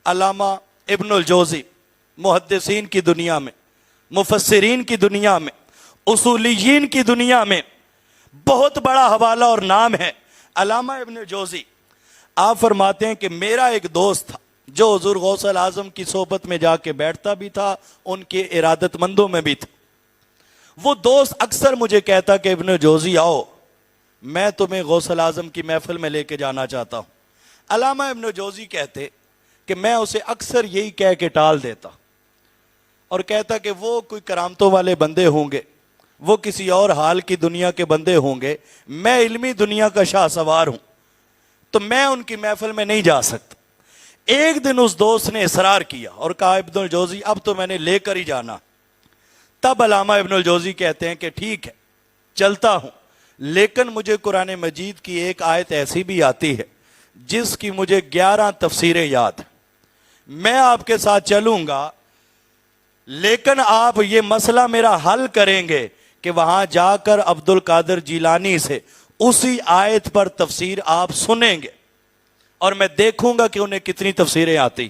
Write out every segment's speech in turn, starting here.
علامہ ابن الجوزی محدثین کی دنیا میں، مفسرین کی دنیا میں، اصولیین کی دنیا میں بہت بڑا حوالہ اور نام ہے علامہ ابن الجوزی۔ آپ فرماتے ہیں کہ میرا ایک دوست تھا جو حضور غوث اعظم کی صحبت میں جا کے بیٹھتا بھی تھا، ان کے ارادت مندوں میں بھی تھا۔ وہ دوست اکثر مجھے کہتا کہ ابن الجوزی آؤ، میں تمہیں غوث اعظم کی محفل میں لے کے جانا چاہتا ہوں۔ علامہ ابن الجوزی کہتے کہ میں اسے اکثر یہی کہہ کے ٹال دیتا اور کہتا کہ وہ کوئی کرامتوں والے بندے ہوں گے، وہ کسی اور حال کی دنیا کے بندے ہوں گے، میں علمی دنیا کا شاہ سوار ہوں تو میں ان کی محفل میں نہیں جا سکتا۔ ایک دن اس دوست نے اصرار کیا اور کہا ابن الجوزی اب تو میں نے لے کر ہی جانا۔ تب علامہ ابن الجوزی کہتے ہیں کہ ٹھیک ہے چلتا ہوں، لیکن مجھے قرآن مجید کی ایک آیت ایسی بھی آتی ہے جس کی مجھے 11 تفسیریں یاد ہیں، میں آپ کے ساتھ چلوں گا، لیکن آپ یہ مسئلہ میرا حل کریں گے کہ وہاں جا کر عبد القادر جیلانی سے اسی آیت پر تفسیر آپ سنیں گے اور میں دیکھوں گا کہ انہیں کتنی تفسیریں آتی۔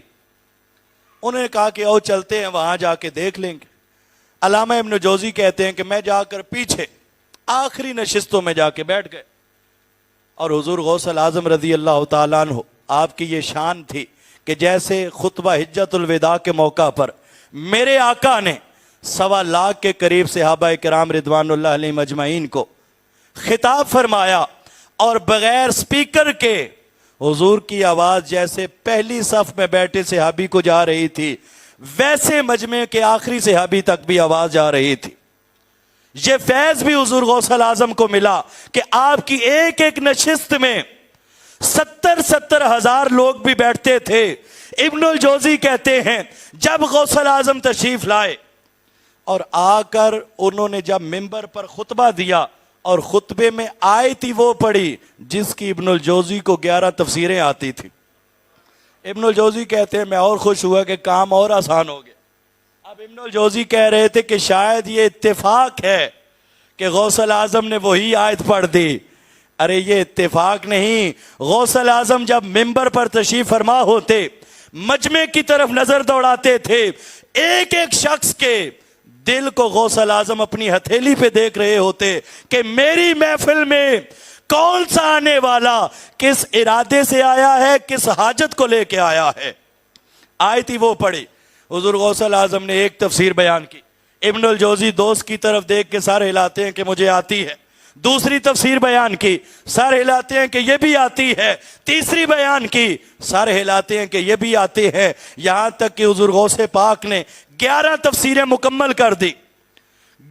انہوں نے کہا کہ او چلتے ہیں، وہاں جا کے دیکھ لیں گے۔ علامہ ابن الجوزی کہتے ہیں کہ میں جا کر پیچھے آخری نشستوں میں جا کے بیٹھ گئے اور حضور غوث اعظم رضی اللہ تعالیٰ عنہ، آپ کی یہ شان تھی کہ جیسے خطبہ حجت الوداع کے موقع پر میرے آقا نے 1.25 لاکھ کے قریب صحابہ کرام رضوان اللہ علیہم اجمعین کو خطاب فرمایا اور بغیر سپیکر کے حضور کی آواز جیسے پہلی صف میں بیٹھے صحابی کو جا رہی تھی ویسے مجمع کے آخری صحابی تک بھی آواز جا رہی تھی۔ یہ فیض بھی حضور غوث اعظم کو ملا کہ آپ کی ایک ایک نشست میں 70 ہزار لوگ بھی بیٹھتے تھے۔ ابن الجوزی کہتے ہیں جب غوث اعظم تشریف لائے اور آ کر انہوں نے جب منبر پر خطبہ دیا اور خطبے میں آیت ہی وہ پڑھی جس کی ابن الجوزی کو 11 تفسیریں آتی تھی، ابن الجوزی کہتے ہیں میں اور خوش ہوا کہ کام اور آسان ہو گیا۔ اب ابن الجوزی کہہ رہے تھے کہ شاید یہ اتفاق ہے کہ غوث اعظم نے وہی آیت پڑھ دی۔ ارے یہ اتفاق نہیں، غوث اعظم جب منبر پر تشریف فرما ہوتے مجمع کی طرف نظر دوڑاتے تھے، ایک ایک شخص کے دل کو غوث اعظم اپنی ہتھیلی پہ دیکھ رہے ہوتے کہ میری محفل میں کون سا آنے والا کس ارادے سے آیا ہے، کس حاجت کو لے کے آیا ہے۔ آیت ہی وہ پڑھی۔ حضور غوث اعظم نے ایک تفسیر بیان کی، ابن الجوزی دوست کی طرف دیکھ کے سر ہلاتے ہیں کہ مجھے آتی ہے۔ دوسری تفسیر بیان کی، سر ہلاتے ہیں کہ یہ بھی آتی ہے۔ تیسری بیان کی، سر ہلاتے ہیں کہ یہ بھی آتی ہے، یہاں تک کہ حضور غوث پاک نے 11 تفسیریں مکمل کر دی۔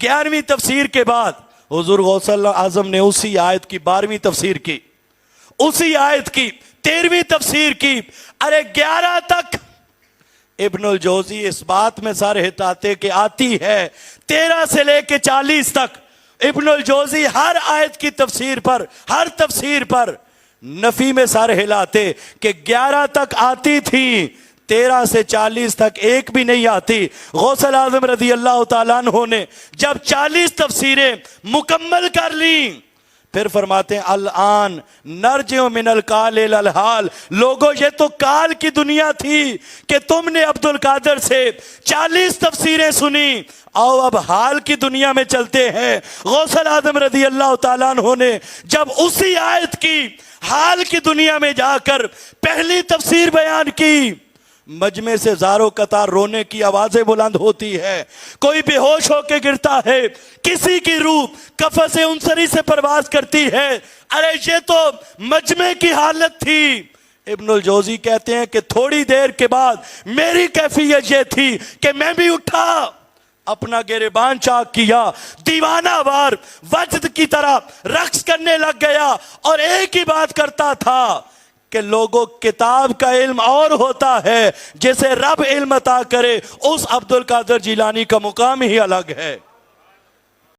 11ویں تفسیر کے بعد حضور غوث اعظم نے اسی آیت کی 12ویں تفسیر کی، اسی آیت کی 13ویں تفسیر کی۔ ارے 11 تک ابن الجوزی اس بات میں سر ہلاتے کہ آتی ہے، 13 سے لے کے 40 تک ابن الجوزی ہر آیت کی تفسیر پر، ہر تفسیر پر نفی میں سر ہلاتے کہ 11 تک آتی تھی، 13 سے 40 تک ایک بھی نہیں آتی۔ غوث اعظم رضی اللہ تعالیٰ عنہ نے جب 40 تفسیریں مکمل کر لیں پھر فرماتے ہیں الان نرجع من القال الى الحال، لوگوں یہ تو کال کی دنیا تھی کہ تم نے عبد القادر سے 40 تفسیریں سنی، آؤ اب حال کی دنیا میں چلتے ہیں۔ غوث اعظم رضی اللہ تعالیٰ عنہ نے جب اسی آیت کی حال کی دنیا میں جا کر پہلی تفسیر بیان کی، مجمع سے زاروں قطار رونے کی آوازیں بلند ہوتی ہے، کوئی بے ہوش ہو کے گرتا ہے، کسی کی روح قفس عنصری سے پرواز کرتی ہے۔ ارے یہ تو مجمع کی حالت تھی۔ ابن الجوزی کہتے ہیں کہ تھوڑی دیر کے بعد میری کیفیت یہ تھی کہ میں بھی اٹھا، اپنا گریبان چاک کیا، دیوانہ وار وجد کی طرح رقص کرنے لگ گیا اور ایک ہی بات کرتا تھا کہ لوگوں کتاب کا علم اور ہوتا ہے، جسے رب علم عطا کرے اس عبد القادر جیلانی کا مقام ہی الگ ہے۔